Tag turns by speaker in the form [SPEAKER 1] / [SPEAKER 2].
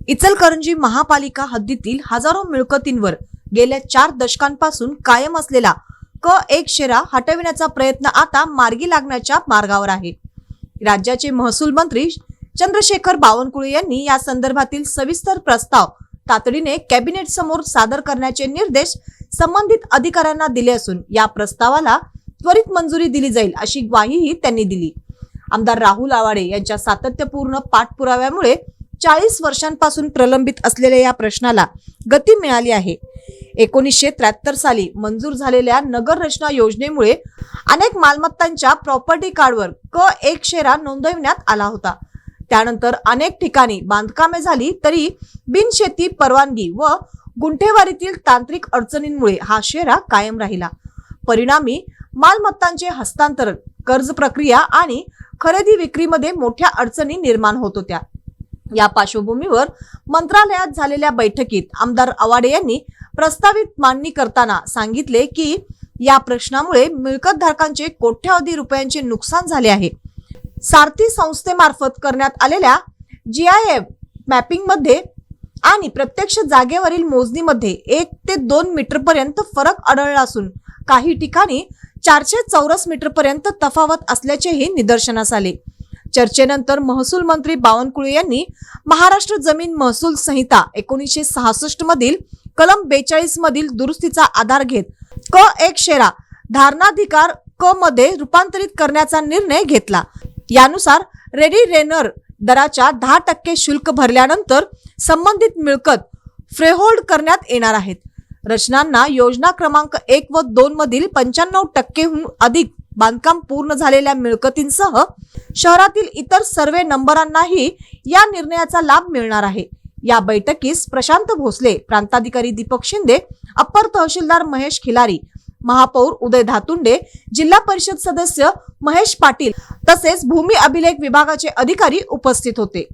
[SPEAKER 1] इचलकरंजी महापालिका हद्दीतील हजारो मिळकतींवर गेल्या 4 दशकांपासून कायम असलेला क1 शेरा हटविण्याचा प्रयत्न आता मार्गी लागण्याच्या मार्गावर आहे। राज्याचे महसूल मंत्री चंद्रशेखर बावनकुळे यांनी या संदर्भातील सविस्तर प्रस्ताव तातडीने कॅबिनेट समोर सादर करण्याचे निर्देश संबंधित अधिकाऱ्यांना दिले असून या प्रस्तावाला त्वरित मंजुरी दिली जाईल अशी ग्वाहीही त्यांनी दिली। आमदार राहुल आवाडे यांच्या सातत्यपूर्ण पाठपुराव्यामुळे 40 वर्षांपासून प्रलंबित असलेल्या या प्रश्नाला गती मिळाली आहे। 1973 साली मंजूर झालेल्या नगर रचना योजनेमुळे अनेक मालमत्तांच्या प्रॉपर्टी कार्डवर क1 शेरा नोंदविण्यात आला होता। त्यानंतर अनेक ठिकाणी बांधकामे झाली तरी बिनशेती परवानगी व गुंठेवारीतील तांत्रिक अडचणींमुळे हा शेरा कायम राहिला। परिणामी मालमत्तांचे हस्तांतरण, कर्ज प्रक्रिया आणि खरेदी विक्रीमध्ये मोठ्या अडचणी निर्माण होत होत्या। या पार्श्वभूमीवर मंत्रालयात झालेल्या बैठकीत आमदार आवाडे यांनी प्रस्तावित मांडणी करताना सांगितले की या प्रश्नामुळे मिळकत धारकांचे कोट्यावधी रुपयांचे नुकसान झाले आहे। सारथी संस्थेमार्फत करण्यात आलेल्या GIS मॅपिंग मध्ये आणि प्रत्यक्ष जागेवरील मोजणीमध्ये 1 ते 2 मीटर पर्यंत फरक आढळला असून काही ठिकाणी 400 चौरस मीटर पर्यंत तफावत असल्याचेही निदर्शनास आले। चर्चेनंतर महसूल मंत्री बावनकुळे यांनी महाराष्ट्र जमीन महसूल संहिता 1966 मधील कलम 42 मधील दुरुस्तीचा आधार घेत क1 शेरा धारणाधिकार क मध्ये रूपांतरित करण्याचा निर्णय घेतला। यानुसार रेडी रेनर दराच्या 10% शुल्क भरल्यानंतर संबंधित मिळकत फ्रेहोल्ड करण्यात येणार आहेत। रचनांना योजना क्रमांक 1 व 2 मधील 95%हून अधिक बांधकाम पूर्ण झालेल्या मिळकतींसह शहरातील इतर सर्वे नंबरांनाही या निर्णयाचा लाभ मिळणार आहे। या बैठकीस प्रशांत भोसले, प्रांताधिकारी दीपक शिंदे, अप्पर तहसीलदार महेश खिलारी, महापौर उदय धातुंडे, जिल्हा परिषद सदस्य महेश पाटील तसेच भूमी अभिलेख विभागाचे अधिकारी उपस्थित होते।